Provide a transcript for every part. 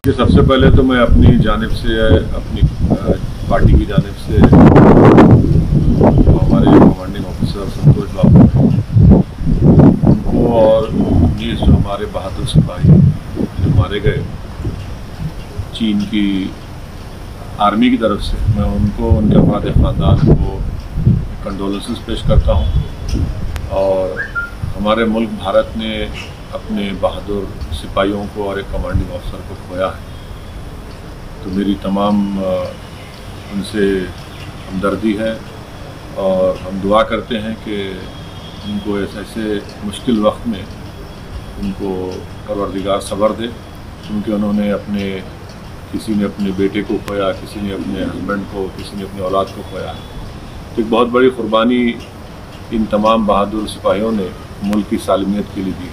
कि सबसे पहले तो मैं अपनी जानिब से, अपनी पार्टी की जानिब से हमारे कमांडिंग ऑफिसर संतोष बाबू उनको और 19 जो हमारे बहादुर सिपाही जो मारे गए चीन की आर्मी की तरफ से, मैं उनको, उनके अफराद ख़ानदान को कंडोलेंसेस पेश करता हूँ। और हमारे मुल्क भारत ने अपने बहादुर सिपाहियों को और एक कमांडिंग अफसर को खोया है, तो मेरी तमाम उनसे हमदर्दी है और हम दुआ करते हैं कि उनको ऐसे मुश्किल वक्त में उनको परवरदिगार सब्र दे, क्योंकि उन्होंने किसी ने अपने बेटे को खोया, किसी ने अपने हस्बैंड को, किसी ने अपनी औलाद को खोया। तो एक बहुत बड़ी कुर्बानी इन तमाम बहादुर सिपाहियों ने मुल्क की सालमियत के लिए दी है।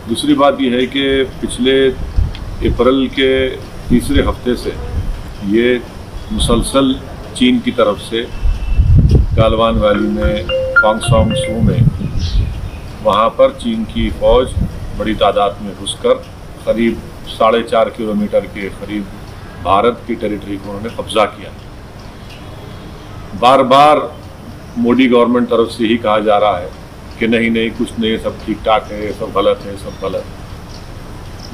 दूसरी बात यह है कि पिछले अप्रैल के तीसरे हफ्ते से ये मुसलसल चीन की तरफ से गालवान वैली में, पांगसोंग सू में, वहाँ पर चीन की फ़ौज बड़ी तादाद में घुसकर करीब 4.5 किलोमीटर के करीब भारत की टेरिटरी को उन्होंने कब्जा किया। बार बार मोदी गवर्नमेंट तरफ से ही कहा जा रहा है कि नहीं नहीं, कुछ नहीं, सब ठीक ठाक है, सब गलत है, सब गलत है।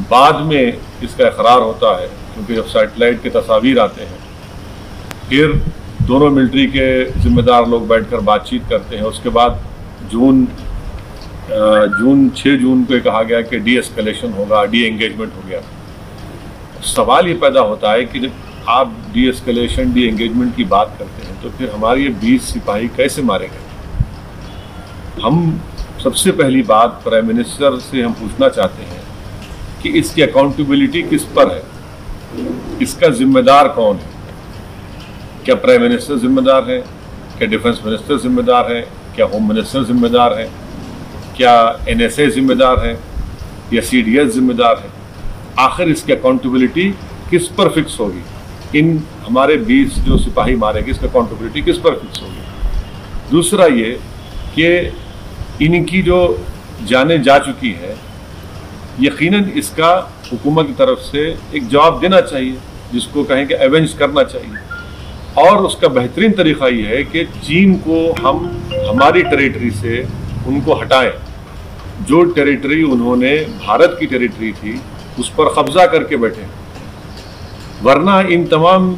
बाद में इसका इकरार होता है, क्योंकि जब सैटेलाइट के तस्वीर आते हैं, फिर दोनों मिलिट्री के जिम्मेदार लोग बैठकर बातचीत करते हैं। उसके बाद 6 जून को कहा गया कि डी एस्केलेशन होगा, डी एंगेजमेंट हो गया। सवाल ये पैदा होता है कि जब आप डी एस्केलेशन, डी एंगेजमेंट की बात करते हैं, तो फिर हमारे ये 20 सिपाही कैसे मारे गए? हम सबसे पहली बात प्राइम मिनिस्टर से हम पूछना चाहते हैं कि इसकी अकाउंटेबिलिटी किस पर है, इसका जिम्मेदार कौन है? क्या प्राइम मिनिस्टर जिम्मेदार है? क्या डिफेंस मिनिस्टर जिम्मेदार है? क्या होम मिनिस्टर जिम्मेदार है? क्या NSA जिम्मेदार है या CDS जिम्मेदार है? आखिर इसकी अकाउंटेबिलिटी किस पर फिक्स होगी? इन हमारे 20 जो सिपाही मारे गए, इसकी अकाउंटेबिलिटी किस पर फिक्स होगी? दूसरा ये कि इनकी जो जानें जा चुकी है, यकीनन इसका हुकूमत की तरफ से एक जवाब देना चाहिए, जिसको कहें कि एवेंज करना चाहिए। और उसका बेहतरीन तरीक़ा ये है कि चीन को हम हमारी टेरिटरी से उनको हटाएं। जो टेरिटरी उन्होंने भारत की टेरिटरी थी, उस पर कब्जा करके बैठे, वरना इन तमाम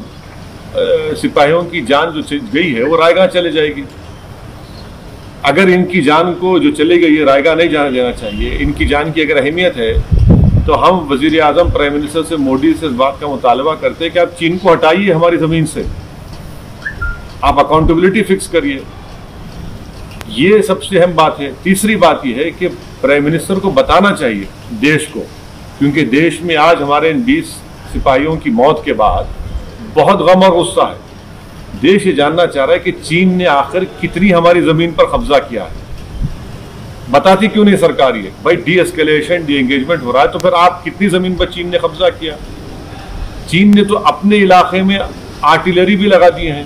सिपाहियों की जान जो गई है वो रायगा चले जाएगी। अगर इनकी जान को जो चली गई है रायगा नहीं जाने देना चाहिए। इनकी जान की अगर अहमियत है तो हम वज़ीर आज़म, प्राइम मिनिस्टर से, मोदी से इस बात का मुतालबा करते हैं कि आप चीन को हटाइए हमारी ज़मीन से, आप अकाउंटेबिलिटी फिक्स करिए। ये सबसे अहम बात है। तीसरी बात यह है कि प्राइम मिनिस्टर को बताना चाहिए देश को, क्योंकि देश में आज हमारे इन 20 सिपाहियों की मौत के बाद बहुत गम और गुस्सा है। देश ये जानना चाह रहा है कि चीन ने आखिर कितनी हमारी ज़मीन पर कब्जा किया है। बताती क्यों नहीं सरकार ये? भाई डी एस्केलेशन, डी एंगेजमेंट हो रहा है, तो फिर आप कितनी ज़मीन पर चीन ने कब्जा किया? चीन ने तो अपने इलाके में आर्टिलरी भी लगा दिए हैं।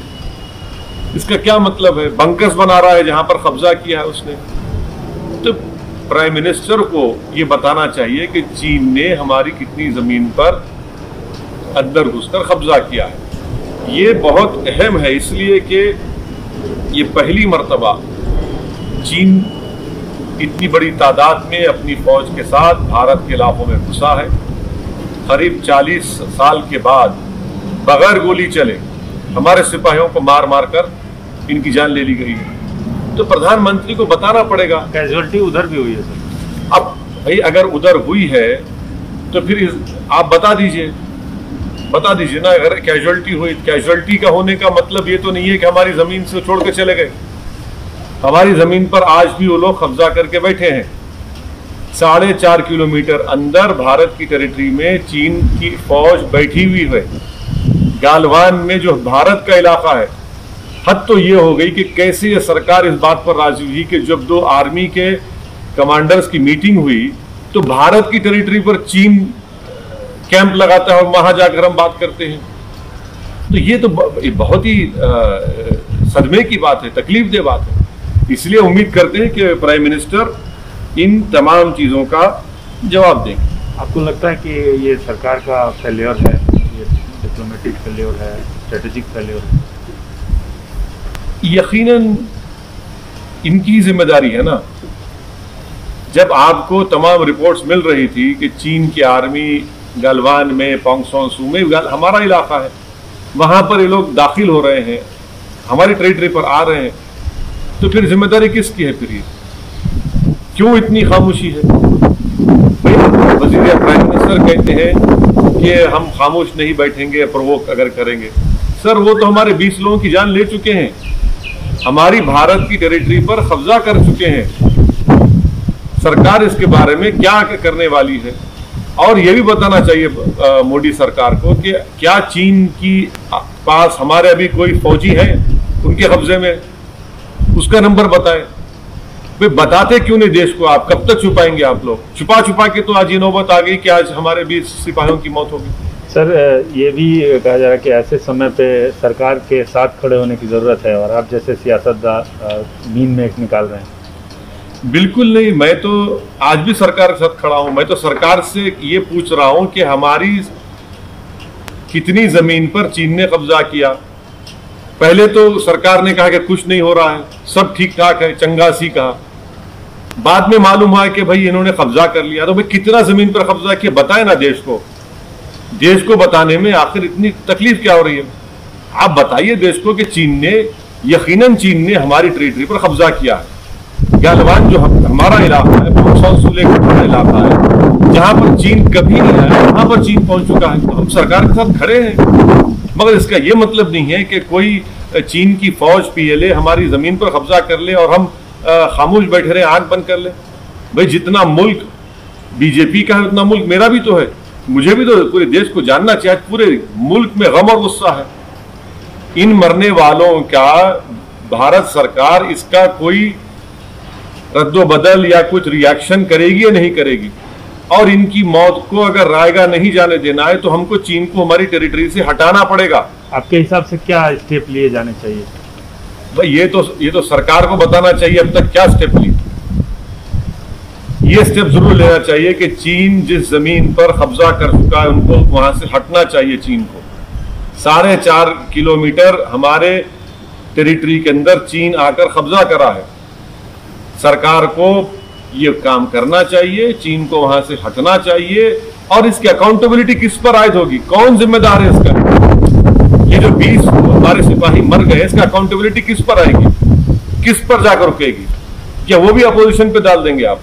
इसका क्या मतलब है? बंकर्स बना रहा है जहां पर कब्जा किया है उसने। तो प्राइम मिनिस्टर को ये बताना चाहिए कि चीन ने हमारी कितनी ज़मीन पर अंदर घुसकर कब्जा किया है। ये बहुत अहम है, इसलिए कि ये पहली मर्तबा चीन इतनी बड़ी तादाद में अपनी फ़ौज के साथ भारत के इलाकों में घुसा है। करीब 40 साल के बाद बगैर गोली चले हमारे सिपाहियों को मार मार कर इनकी जान ले ली गई है। तो प्रधानमंत्री को बताना पड़ेगा। कैजुअलिटी उधर भी हुई है सर। अब भाई अगर उधर हुई है तो फिर आप बता दीजिए ना। अगर कैजुअलिटी हुई, कैजुअलिटी का होने का मतलब ये तो नहीं है कि हमारी ज़मीन से छोड़ के चले गए। हमारी ज़मीन पर आज भी वो लोग कब्जा करके बैठे हैं। 4.5 किलोमीटर अंदर भारत की टेरिटरी में चीन की फ़ौज बैठी हुई है। गालवान में जो भारत का इलाका है, हद तो ये हो गई कि कैसे ये सरकार इस बात पर राजी हुई कि जब 2 आर्मी के कमांडर्स की मीटिंग हुई तो भारत की टेरिटरी पर चीन कैंप लगाता है और वहां जाकर हम बात करते हैं। तो ये तो बहुत ही सदमे की बात है, तकलीफदेह बात है। इसलिए उम्मीद करते हैं कि प्राइम मिनिस्टर इन तमाम चीज़ों का जवाब देंगे। आपको लगता है कि ये सरकार का फेलियर है, ये डिप्लोमेटिक फेलियर है, स्ट्रेटेजिक फेलियर है? यकीनन इनकी जिम्मेदारी है ना। जब आपको तमाम रिपोर्ट्स मिल रही थी कि चीन की आर्मी गलवान में, पोंगसोन सू में, हमारा इलाका है, वहां पर ये लोग दाखिल हो रहे हैं, हमारी टेरिटरी पर आ रहे हैं, तो फिर जिम्मेदारी किसकी है? फिर ये क्यों इतनी खामोशी है? वजीर या प्राइम मिनिस्टर कहते हैं कि हम खामोश नहीं बैठेंगे प्रोवोक अगर करेंगे। सर वो तो हमारे 20 लोगों की जान ले चुके हैं, हमारी भारत की टेरिटरी पर कब्जा कर चुके हैं। सरकार इसके बारे में क्या करने वाली है? और ये भी बताना चाहिए मोदी सरकार को कि क्या चीन की पास हमारे अभी कोई फौजी है उनके कब्जे में? उसका नंबर बताएं। वे बताते क्यों नहीं देश को? आप कब तक छुपाएंगे? आप लोग छुपा छुपा के तो आज ये नौबत आ गई कि आज हमारे 20 सिपाहियों की मौत होगी। सर ये भी कहा जा रहा है कि ऐसे समय पे सरकार के साथ खड़े होने की ज़रूरत है, और आप जैसे सियासतदान नींद में एक निकाल रहे हैं। बिल्कुल नहीं, मैं तो आज भी सरकार के साथ खड़ा हूं। मैं तो सरकार से ये पूछ रहा हूं कि हमारी कितनी जमीन पर चीन ने कब्जा किया। पहले तो सरकार ने कहा कि कुछ नहीं हो रहा है, सब ठीक ठाक है, चंगासी कहा। बाद में मालूम हुआ कि भाई इन्होंने कब्जा कर लिया। तो भाई कितना जमीन पर कब्जा किया बताएं ना देश को। देश को बताने में आखिर इतनी तकलीफ क्या हो रही है? आप बताइए देश को कि चीन ने, यकीनन चीन ने हमारी टेरिटरी पर कब्जा किया है। गलवान जो हमारा इलाका है, पोंगसोन सू लेकर हमारा इलाका है, जहां पर चीन कभी नहीं आया, वहां पर चीन पहुंच चुका है। तो हम सरकार के साथ खड़े हैं, मगर इसका यह मतलब नहीं है कि कोई चीन की फौज पीएलए हमारी जमीन पर कब्जा कर ले और हम खामोश बैठे रहे, आंख बंद कर ले। भाई जितना मुल्क बीजेपी का है उतना मुल्क मेरा भी तो है, मुझे भी तो पूरे देश को जानना चाहिए। पूरे मुल्क में गम और गुस्सा है। इन मरने वालों का भारत सरकार इसका कोई रद्दोबदल या कुछ रिएक्शन करेगी या नहीं करेगी? और इनकी मौत को अगर रायगा नहीं जाने देना है तो हमको चीन को हमारी टेरिटरी से हटाना पड़ेगा। आपके हिसाब से क्या स्टेप लिए जाने चाहिए? भाई ये तो सरकार को बताना चाहिए अब तक क्या स्टेप लिए। ये स्टेप जरूर लेना चाहिए कि चीन जिस जमीन पर कब्जा कर चुका है उनको वहां से हटना चाहिए। चीन को 4.5 किलोमीटर हमारे टेरिटरी के अंदर चीन आकर कब्जा करा है। सरकार को ये काम करना चाहिए, चीन को वहां से हटना चाहिए। और इसकी अकाउंटेबिलिटी किस पर आयद होगी? कौन जिम्मेदार है इसका? ये जो 20 हमारे सिपाही मर गए, इसका अकाउंटेबिलिटी किस पर आएगी? किस पर जाकर रुकेगी? क्या वो भी अपोजिशन पे डाल देंगे आप?